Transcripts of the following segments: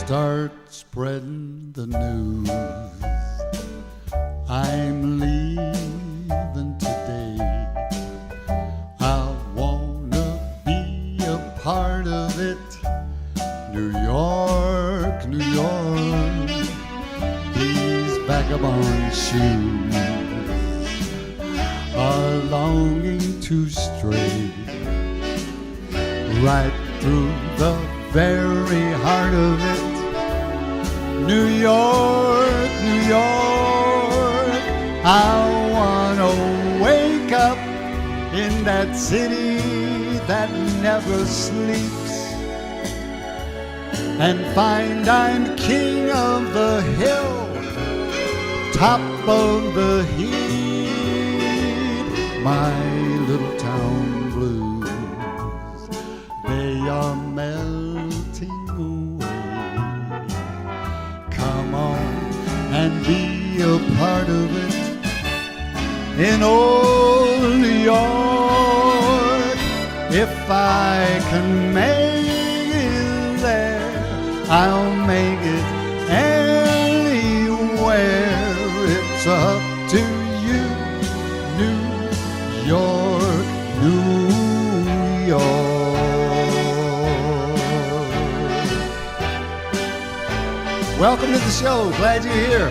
Start spreading the news. I'm leaving today. I wanna be a part of it. New York, New York, these vagabond shoes are longing to stray right through the very heart of it. New York, New York, I wanna wake up in that city that never sleeps and find I'm king of the hill, top of the heap. My little town blues, they are melting away. Come on and be a part of it. In old New York, if I can make it there, I'll make it anywhere. It's up to you, New York, New York. Welcome to the show. Glad you're here.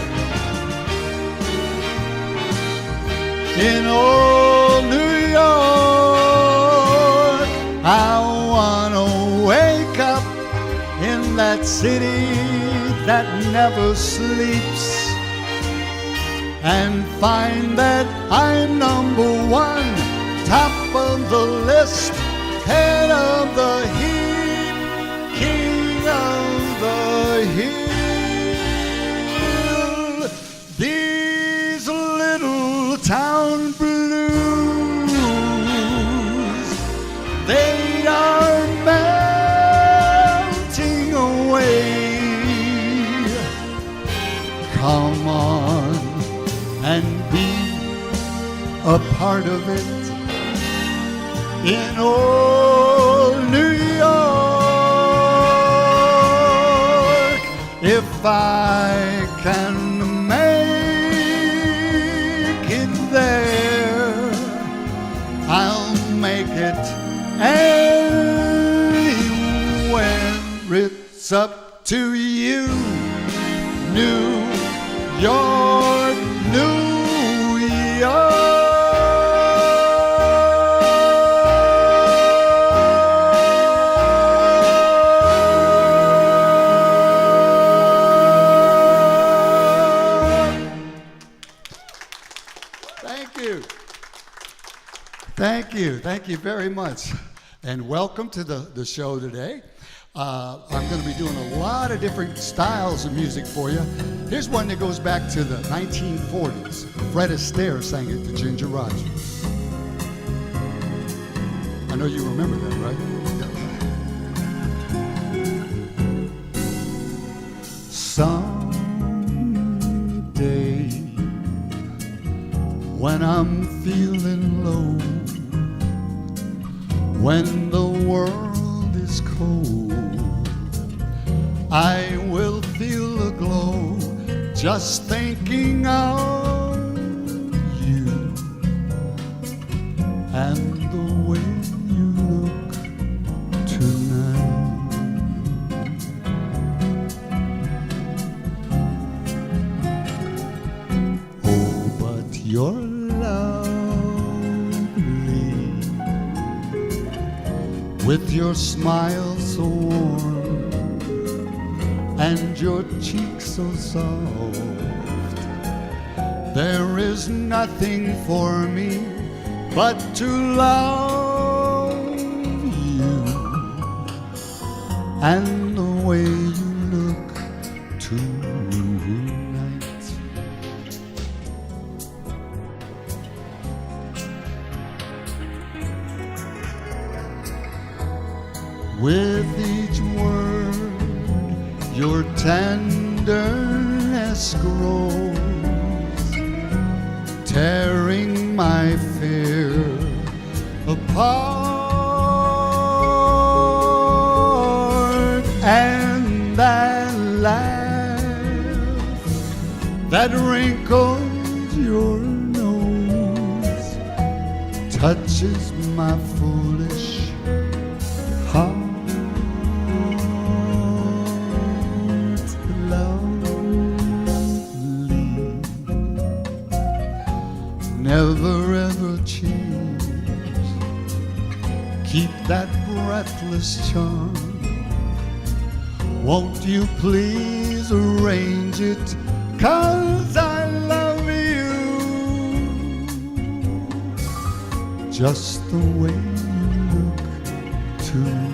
In old New York, I wanna wake up in that city that never sleeps and find that I'm number one, top of the list, head of the heap, king of the hill. These little town blues, they are melting away. Come on and be a part of it. In old New York, if I can make it there, I'll make it anywhere. It's up to you, New York, New York. Thank you very much. And welcome to the show today. I'm going to be doing a lot of different styles of music for you. Here's one that goes back to the 1940s. Fred Astaire sang it to Ginger Rogers. I know you remember that, right? Someday, when I'm feeling low, when the world is cold, I will feel a glow just thinking of you and the way you look tonight. Oh, but you're with your smile so warm and your cheeks so soft. There is nothing for me but to love you and the way you look tonight. With each word, your tenderness grows, tearing my fear apart, and that that wrinkles your nose, touches my foolish heart. Never ever change. Keep that breathless charm. Won't you please arrange it? 'Cause I love you just the way you look tonight.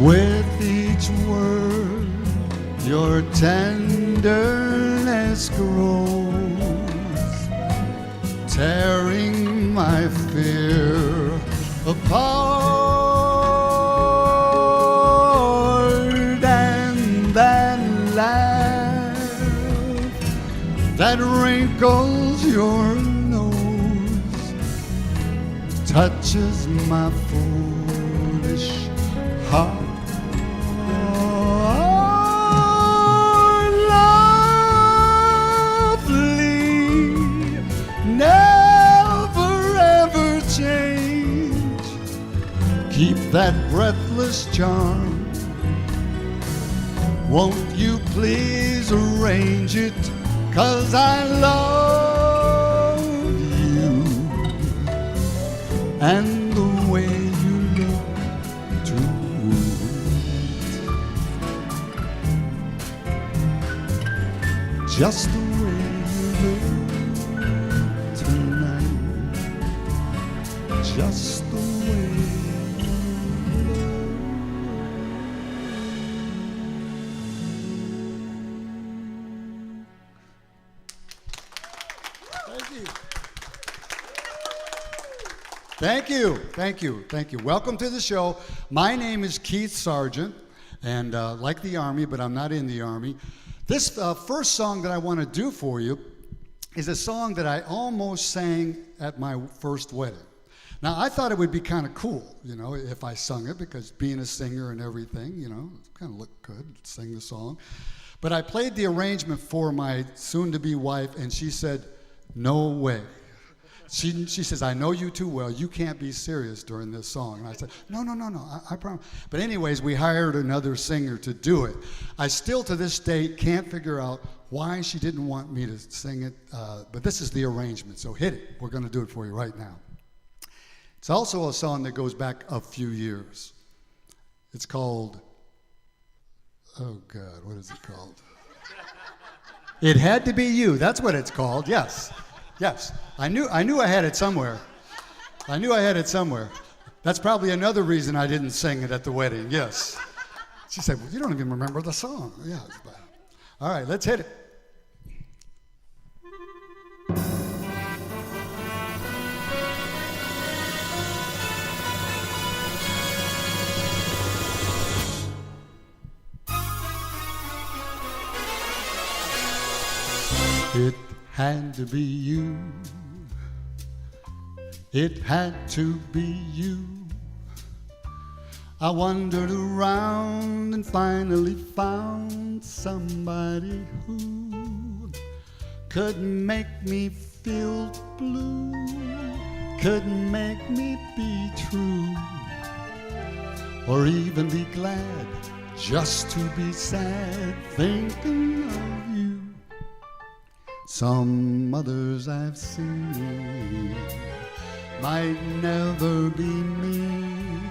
With each word, your tenderness grows, tearing my fear apart. And that laugh that wrinkles your nose, touches my foolish heart. Keep that breathless charm. Won't you please arrange it? 'Cause I love you and the way you look tonight. Just the way you look tonight. Just the way. Thank you, thank you, thank you. Welcome to the show. My name is Keith Sargent, and like the Army, but I'm not in the Army. This first song that I want to do for you is a song that I almost sang at my first wedding. Now, I thought it would be kind of cool, you know, if I sung it, because being a singer and everything, you know, it kind of looked good, sing the song. But I played the arrangement for my soon-to-be wife, and she said, no way. She says, I know you too well. You can't be serious during this song. And I said, no, I promise. But anyways, we hired another singer to do it. I still, to this day, can't figure out why she didn't want me to sing it. But this is the arrangement, so hit it. We're going to do it for you right now. It's also a song that goes back a few years. It's called, oh God, what is it called? It Had to Be You. That's what it's called, yes. Yes, I knew I had it somewhere. I knew I had it somewhere. That's probably another reason I didn't sing it at the wedding, yes. She said, well, you don't even remember the song. Yeah. All right, let's hit it. It had to be you. It had to be you. I wandered around and finally found somebody who could make me feel blue, could make me be true, or even be glad just to be sad thinking of you. Some others I've seen might never be mean,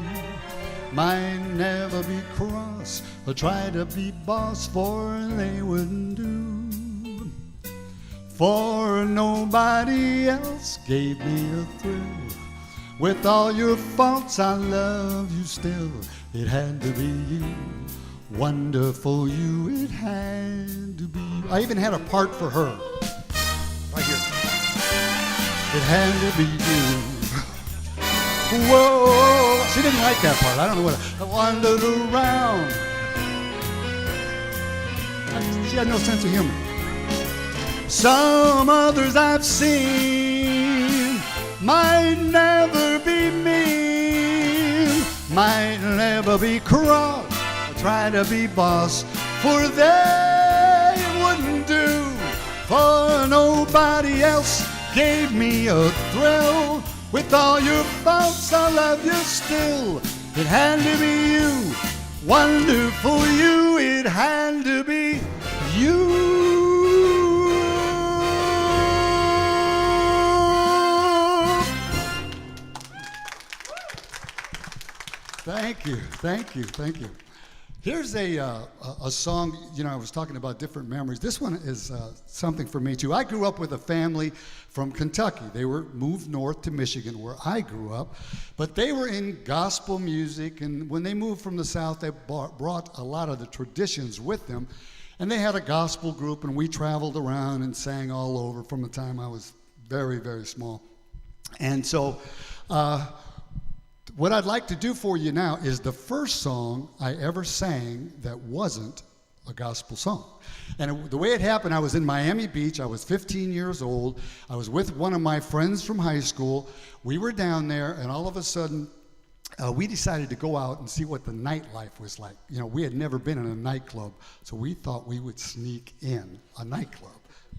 might never be cross or try to be boss, for they wouldn't do. for nobody else gave me a thrill. With all your faults, I love you still. It had to be you, wonderful you, it had to be you. I even had a part for her, right here. It had to be you. Whoa, she didn't like that part. I don't know what. I wandered around. She had no sense of humor. Some others I've seen might never be mean, might never be cross, or try to be boss, for they wouldn't do. For nobody else gave me a thrill. With all your faults, I love you still. It had to be you, wonderful you, it had to be you. Thank you, thank you, thank you. Here's a song, you know, I was talking about different memories. This one is something for me too. I grew up with a family from Kentucky. They were moved north to Michigan where I grew up, but they were in gospel music, and when they moved from the South, they brought a lot of the traditions with them, and they had a gospel group, and we traveled around and sang all over from the time I was very, very small. And so, what I'd like to do for you now is the first song I ever sang that wasn't a gospel song. And the way it happened, I was in Miami Beach. I was 15 years old. I was with one of my friends from high school. We were down there, and all of a sudden, we decided to go out and see what the nightlife was like. You know, we had never been in a nightclub, so we thought we would sneak in a nightclub.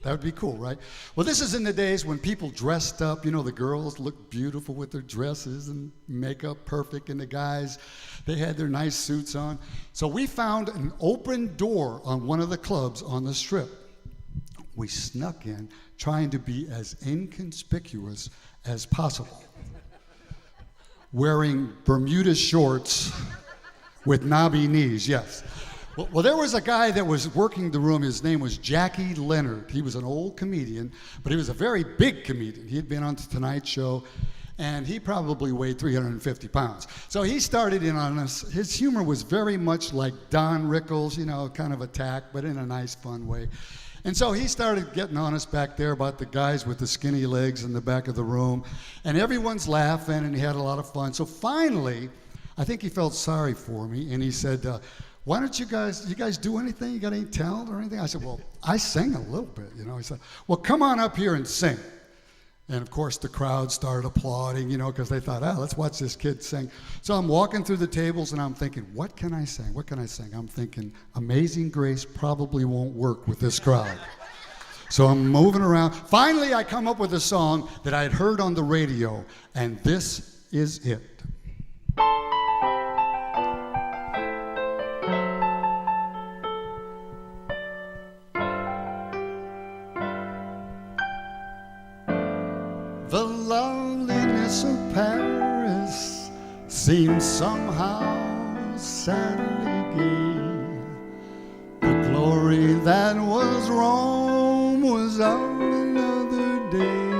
That would be cool, right? Well, this is in the days when people dressed up. You know, the girls looked beautiful with their dresses and makeup perfect, and the guys, they had their nice suits on. So we found an open door on one of the clubs on the Strip. We snuck in, trying to be as inconspicuous as possible, wearing Bermuda shorts with knobby knees, yes. Well, there was a guy that was working the room. His name was Jackie Leonard. He was an old comedian, but he was a very big comedian. He had been on the Tonight Show, and he probably weighed 350 pounds. So he started in on us. His humor was very much like Don Rickles, you know, kind of attack, but in a nice, fun way. And so he started getting on us back there about the guys with the skinny legs in the back of the room, and everyone's laughing, and he had a lot of fun. So finally, I think he felt sorry for me, and he said, why don't you guys do anything? You got any talent or anything? I said, well, I sing a little bit, you know. He said, well, come on up here and sing. And of course, the crowd started applauding, you know, because they thought, let's watch this kid sing. So I'm walking through the tables and I'm thinking, what can I sing? What can I sing? I'm thinking, Amazing Grace probably won't work with this crowd. So I'm moving around. Finally, I come up with a song that I had heard on the radio, and this is it. The loveliness of Paris seems somehow sadly gay. The glory that was Rome was of another day.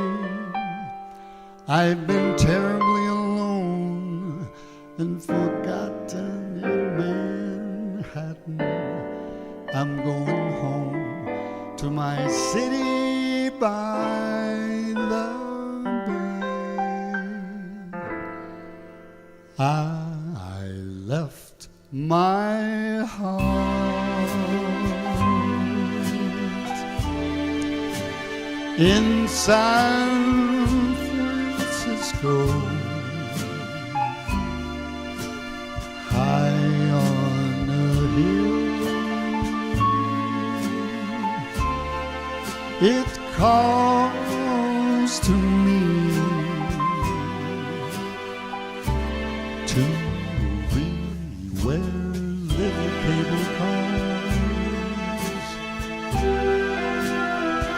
I've been terribly alone and forgotten in Manhattan. I'm going home to my city by the I left my heart in San Francisco, high on a hill. It calls to me to be where little cable cars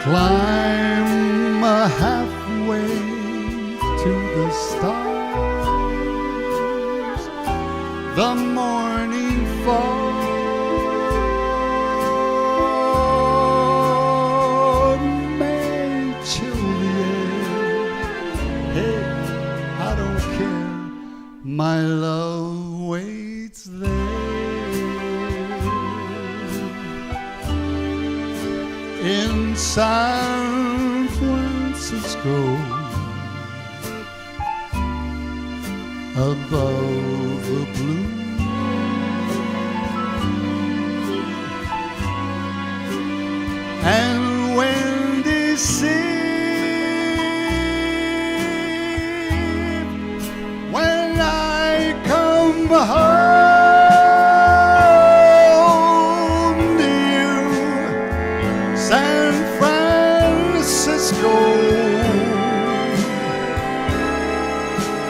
climb halfway to the stars. The morning fog may My love waits there in San Francisco, above the blue. And when they sing, when I come home to you, San Francisco,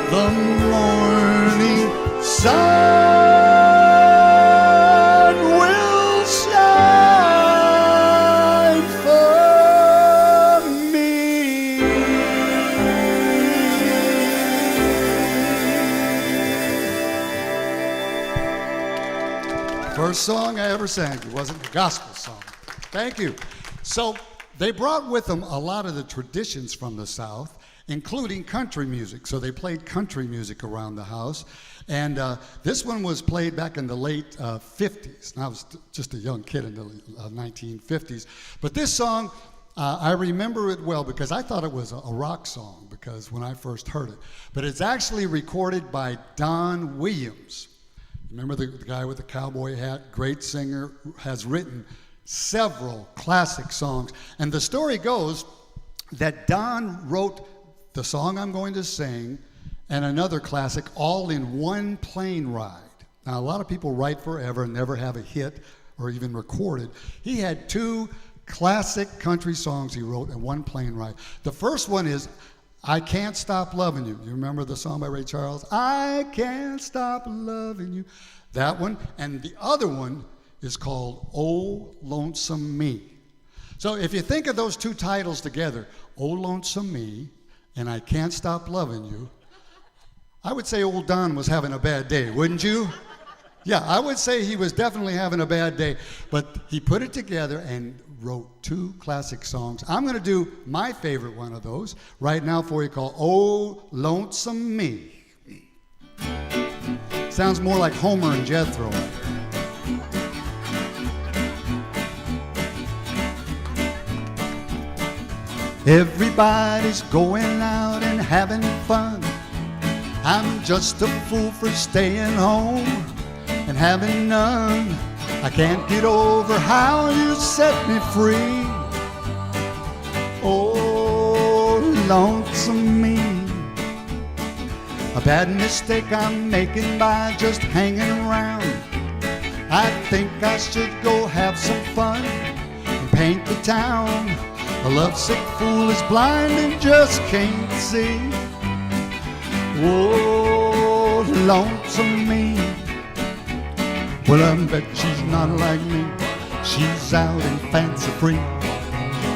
the morning sun will shine for me. First song I ever sang, it wasn't a gospel song. Thank you. So they brought with them a lot of the traditions from the South, including country music. So they played country music around the house. And this one was played back in the late 50s. And I was just a young kid in the 1950s. But this song, I remember it well because I thought it was a rock song because when I first heard it. But it's actually recorded by Don Williams. Remember the guy with the cowboy hat? Great singer, has written several classic songs. And the story goes that Don wrote the song I'm going to sing and another classic all in one plane ride. Now, a lot of people write forever and never have a hit or even recorded. He had two classic country songs he wrote in one plane ride. The first one is I Can't Stop Loving You. You remember the song by Ray Charles? I can't stop loving you. That one. And the other one is called Oh Lonesome Me. So if you think of those two titles together, Oh Lonesome Me and I Can't Stop Loving You, I would say old Don was having a bad day, wouldn't you? Yeah, I would say he was definitely having a bad day, but he put it together and wrote two classic songs. I'm going to do my favorite one of those right now for you, called Oh Lonesome Me. Sounds more like Homer and Jethro. Everybody's going out and having fun. I'm just a fool for staying home and having none. I can't get over how you set me free. Oh, lonesome me. A bad mistake I'm making by just hanging around. I think I should go have some fun and paint the town. A lovesick fool is blind and just can't see. Oh, lonesome me. Well, I bet she's not like me. She's out and fancy free,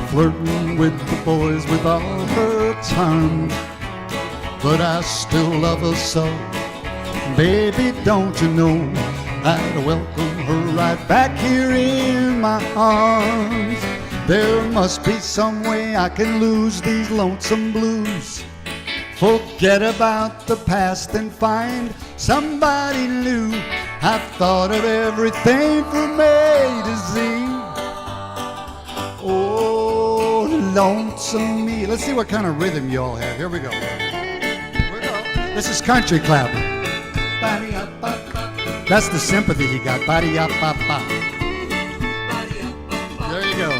flirting with the boys with all her charm. But I still love her so. Baby, don't you know I'd welcome her right back here in my arms. There must be some way I can lose these lonesome blues. Forget about the past and find somebody new. I've thought of everything from A to Z. Oh, lonesome me. Let's see what kind of rhythm you all have. Here we go. This is country clapping. That's the sympathy he got. There you go.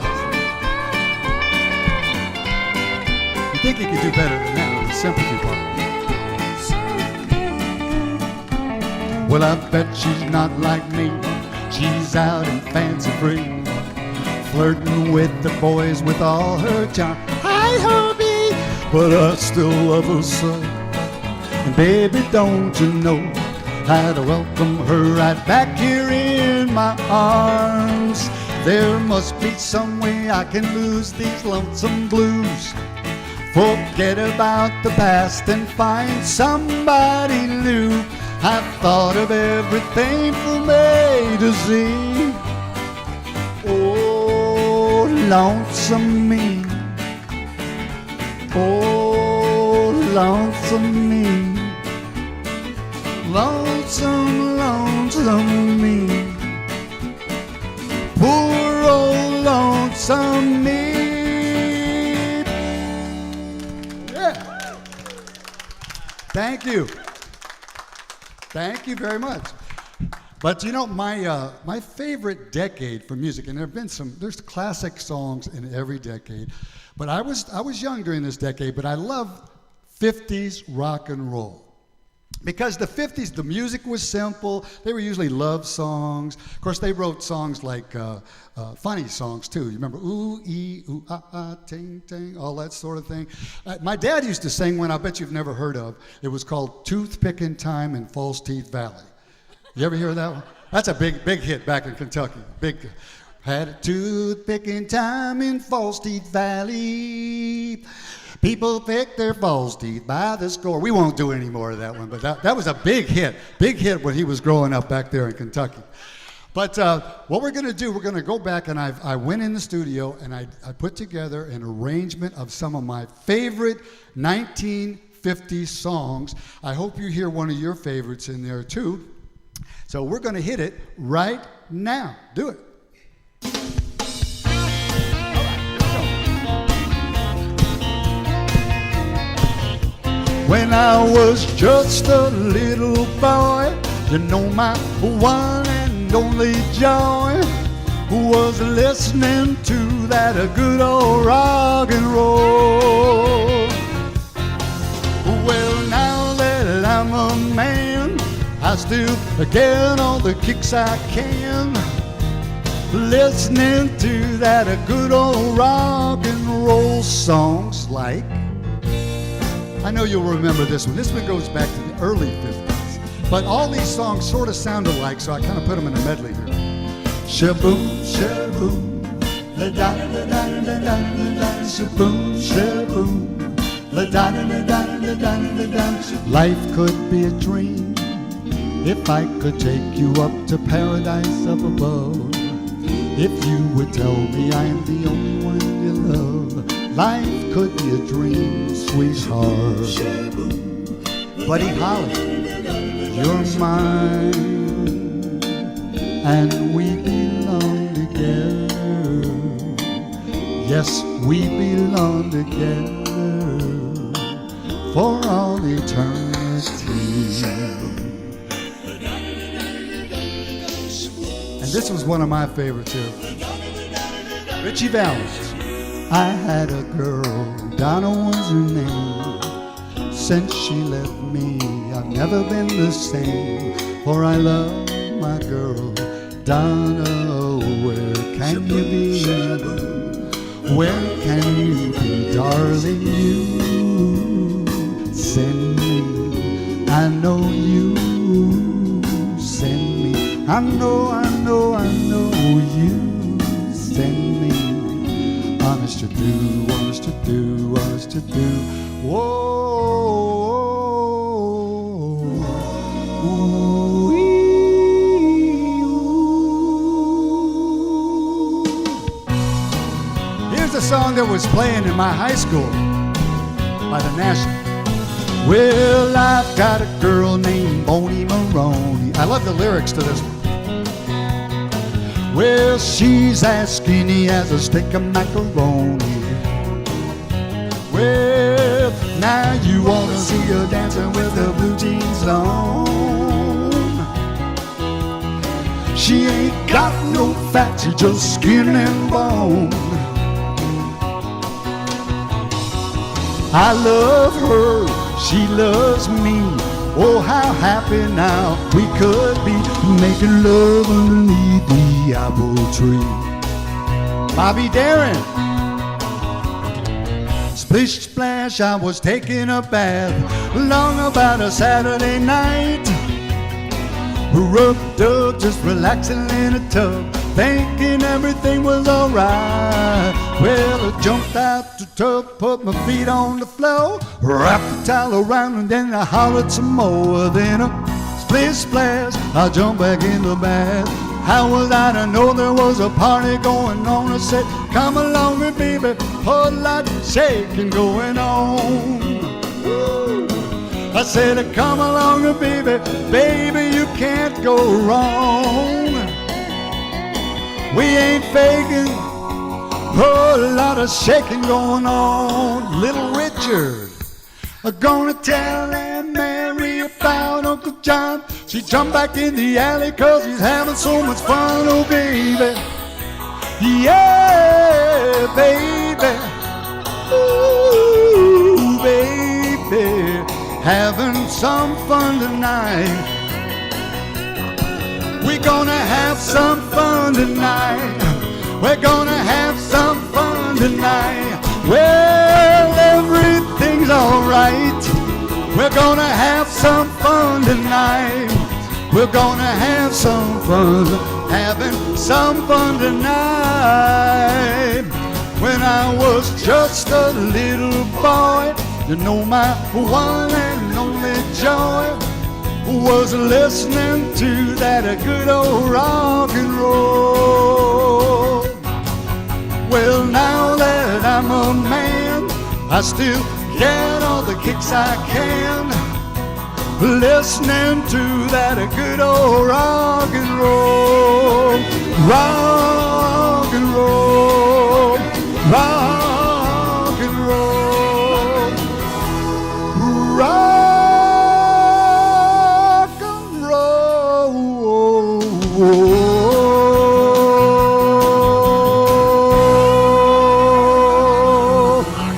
You think he could do better than that with the sympathy part. Well, I bet she's not like me. She's out and fancy free, flirting with the boys with all her charm. Hi, Herbie, but I still love her so. And baby, don't you know I'd welcome her right back here in my arms. There must be some way I can lose these lonesome blues. Forget about the past and find somebody new. I've thought of everything from A to Z. Oh, lonesome me. Oh, lonesome me. Lonesome, lonesome me. Poor old lonesome me. Yeah. Thank you. Thank you very much. But you know, my favorite decade for music, and there's classic songs in every decade, but I was young during this decade, but I love 50s rock and roll. Because the 50s, the music was simple. They were usually love songs. Of course, they wrote songs like funny songs, too. You remember, ooh, ee, ooh, ah, ah, ting, ting, all that sort of thing. My dad used to sing one I bet you've never heard of. It was called Toothpicking Time in False Teeth Valley. You ever hear that one? That's a big hit back in Kentucky. Had a toothpicking time in False Teeth Valley. People pick their false teeth by the score. We won't do any more of that one, but that was a big hit when he was growing up back there in Kentucky. But what we're going to do, we're going to go back, and I went in the studio, and I put together an arrangement of some of my favorite 1950s songs. I hope you hear one of your favorites in there, too. So we're going to hit it right now. Do it. When I was just a little boy, you know my one and only joy was listening to that good old rock and roll. Well, now that I'm a man, I still get all the kicks I can, listening to that good old rock and roll songs like, I know you'll remember this one. This one goes back to the early 50s. But all these songs sort of sound alike, so I kind of put them in a medley here. Shaboom, shaboom, la da da da da da da da, shaboom, shaboom, la da da da da da da da. Life could be a dream if I could take you up to paradise up above. If you would tell me I'm the only one you love. Life could be a dream, sweetheart. Buddy Holly, you're mine, and we belong together. Yes, we belong together for all eternity. And this was one of my favorites here. Richie Valens. I had a girl, Donna was her name. Since she left me, I've never been the same. For I love my girl, Donna. Where can you be? Where can you be, darling? You send me. I know you send me. I know you send me. Honest to do, honest to do, honest to do. Whoa. Here's a song that was playing in my high school by the National. Well, I've got a girl named Bonnie Maroney. I love the lyrics to this one. Well, she's as skinny as a stick of macaroni. Well, now you wanna see her dancing with her blue jeans on. She ain't got no fat, she's just skin and bone. I love her, she loves me. Oh, how happy now we could be making love underneath the apple tree. Bobby Darin. Splish splash, I was taking a bath long about a Saturday night. Rubbed up, just relaxing in a tub, thinking everything was alright. Well, I jumped out the tub, put my feet on the floor, wrapped the towel around, and then I hollered some more. Then a splish splash, I jumped back in the bath. How was I to know there was a party going on? I said, come along with me, baby, whole lot of shaking going on. Woo. I said, come along, baby, baby, you can't go wrong. We ain't faking, whole lot of shaking going on. Little Richard, I'm gonna tell Aunt Mary about Uncle John. She jumped back in the alley 'cause he's having so much fun, oh baby. Yeah, baby. Ooh, baby, having some fun tonight. We're gonna have some fun tonight. We're gonna have some fun tonight. Well, everything's alright. We're gonna have some fun tonight. We're gonna have some fun, having some fun tonight. When I was just a little boy, you know my one and only joy was listening to that good old rock and roll. Well, now that I'm a man, I still get all the kicks I can, listening to that good old rock and roll, rock and roll, rock and roll, rock and roll,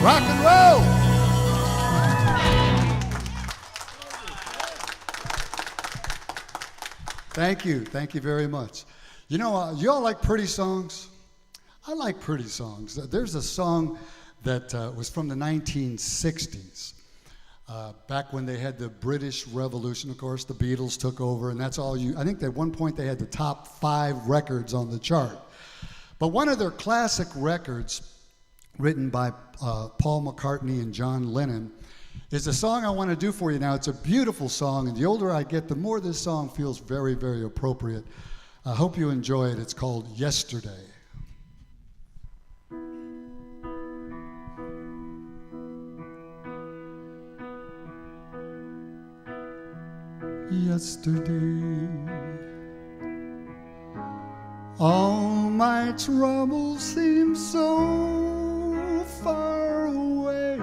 rock and roll. Thank you very much. You know, you all like pretty songs? I like pretty songs. There's a song that was from the 1960s, back when they had the British Revolution. Of course, the Beatles took over, and that's all I think at one point they had the top 5 records on the chart. But one of their classic records, written by Paul McCartney and John Lennon, is a song I want to do for you now. It's a beautiful song, and the older I get, the more this song feels very, very appropriate. I hope you enjoy it. It's called Yesterday. Yesterday, all my troubles seem so far away.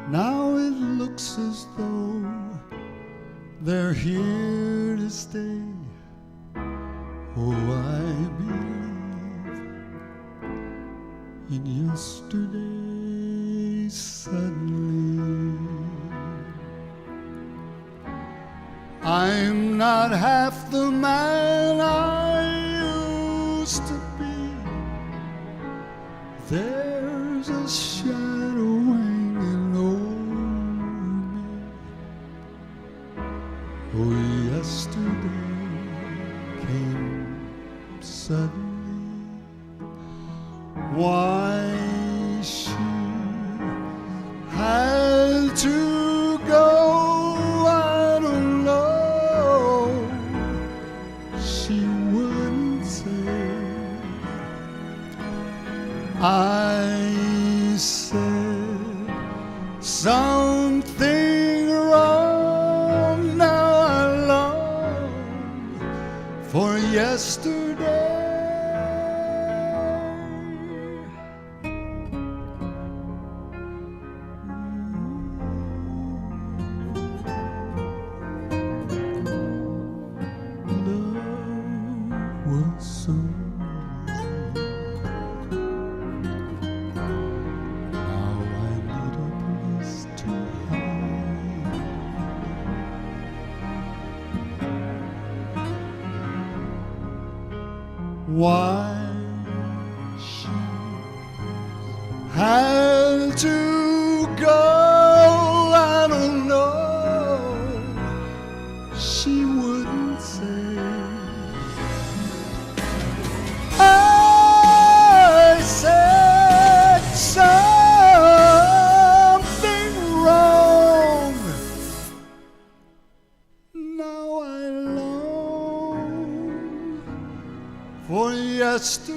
Now it looks as though they're here to stay. Oh, I believe in yesterday suddenly. I'm not half the man I used to be. There's a shadow hanging over me. Oh, yesterday came suddenly. Why she had to go, I don't know. She wouldn't say. I said something wrong. Now I long for yesterday. Love was so why she had to go, I don't know. She wouldn't say. I said something wrong. Now I long for yesterday.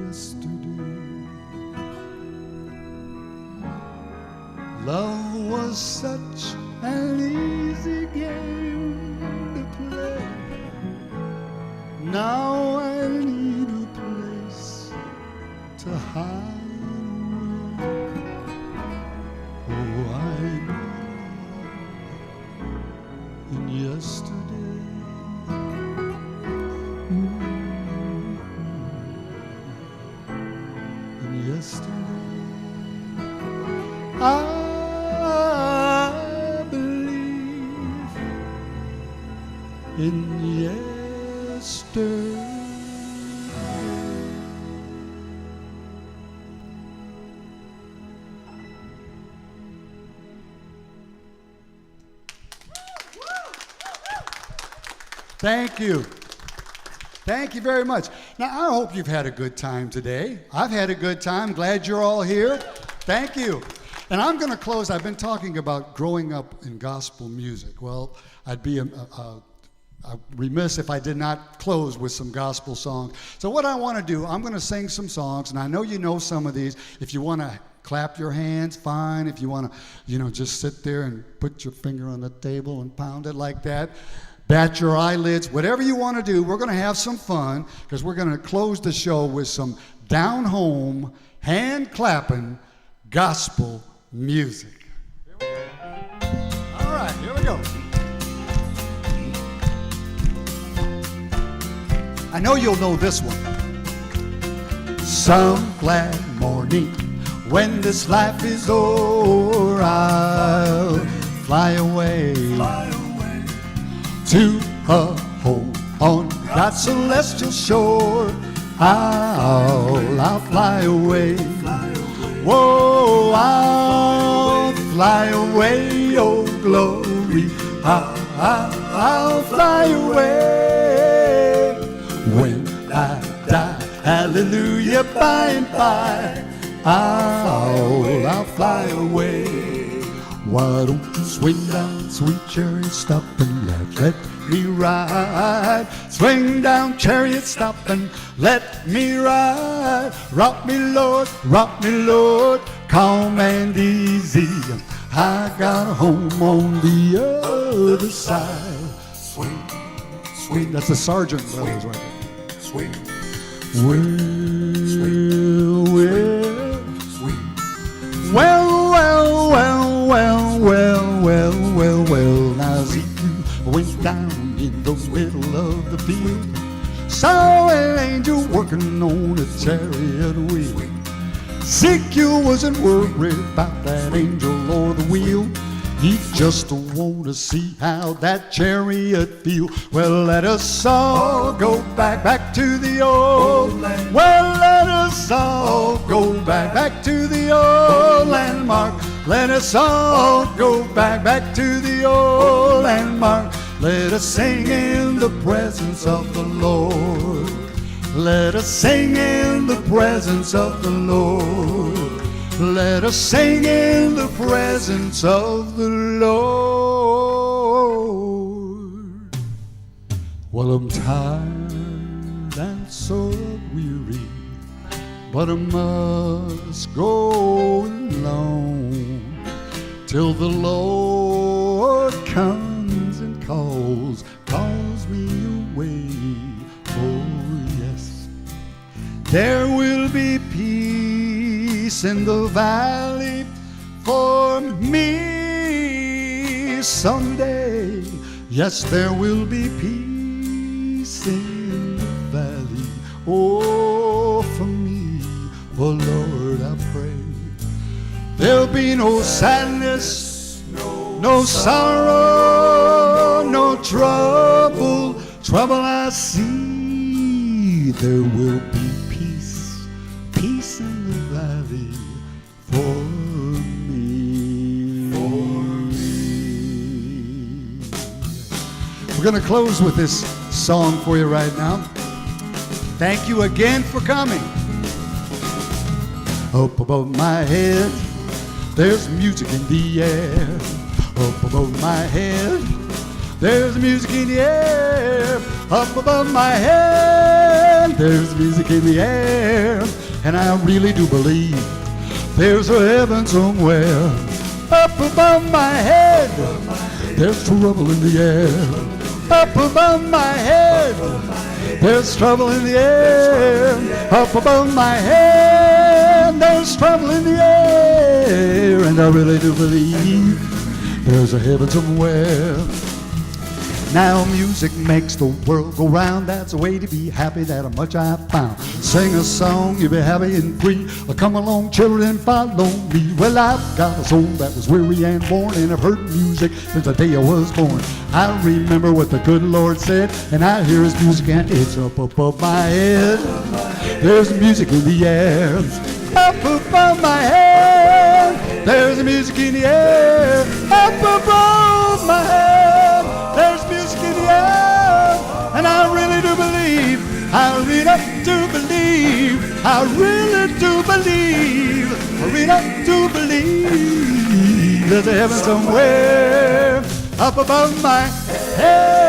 Yesterday Love was such an easy game to play. Now I need a place to hide away. Oh, I knew in yesterday. In yesterday, I believe in yesterday. Thank you. Thank you very much. Now, I hope you've had a good time today. I've had a good time. Glad you're all here. Thank you. And I'm going to close. I've been talking about growing up in gospel music. Well, I'd be remiss if I did not close with some gospel songs. So what I want to do, I'm going to sing some songs, and I know you know some of these. If you want to clap your hands, fine. If you want to, just sit there and put your finger on the table and pound it like that, bat your eyelids, whatever you want to do. We're going to have some fun because we're going to close the show with some down-home, hand-clapping gospel music. All right, here we go. I know you'll know this one. Some glad morning when this life is o'er, I'll fly away to a home on God's celestial shore. I'll fly away. Whoa, I'll fly away, oh glory. I'll fly away when I die. Hallelujah, by and by. I'll fly away. Why don't you swing down, sweet chariot, stop and let me ride. Swing down, chariot, stop and let me ride. Rock me, Lord, calm and easy. I got a home on the other side. Swing, swing. That's the Sargent brothers right there. Swing, well, now Ezekiel went down in the middle of the field, saw an angel working on a chariot wheel. Ezekiel wasn't worried about that angel or the wheel. He just wanted to see how that chariot feel. Well, let us all go back to the old land. Well, let us all go back to the old landmark. Let us all go back to the old landmark. Let us sing in the presence of the Lord. Let us sing in the presence of the Lord. Let us sing in the presence of the Lord. Well, I'm tired and so weary, but I must go alone till the Lord comes and calls me away. Oh yes, there will be peace in the valley for me someday. Yes, there will be peace in the valley, oh, for me. Oh Lord, I pray there'll be no sadness, no sorrow, no trouble I see. There will be peace in the valley for me. We're going to close with this song for you right now. Thank you again for coming. Up above my head, there's music in the air. Up above my head, there's music in the air. Up above my head, there's music in the air. And I really do believe there's a heaven somewhere Up above my head, there's trouble in the air. Up above my head, there's trouble in the air. Up above my head, there's trouble in the air. And I really do believe there's a heaven somewhere. Now music makes the world go round. That's a way to be happy, that much I found. Sing a song, you'll be happy and free. Come along, children, follow me. Well, I've got a soul that was weary and worn, and I've heard music since the day I was born. I remember what the good Lord said, and I hear his music, and it's up above my head. There's music in the air. Up above my head, there's music in the air. Up above my head, there's music in the air. And I really do believe, I really do believe, I really do believe, I really do believe there's a heaven somewhere up above my head.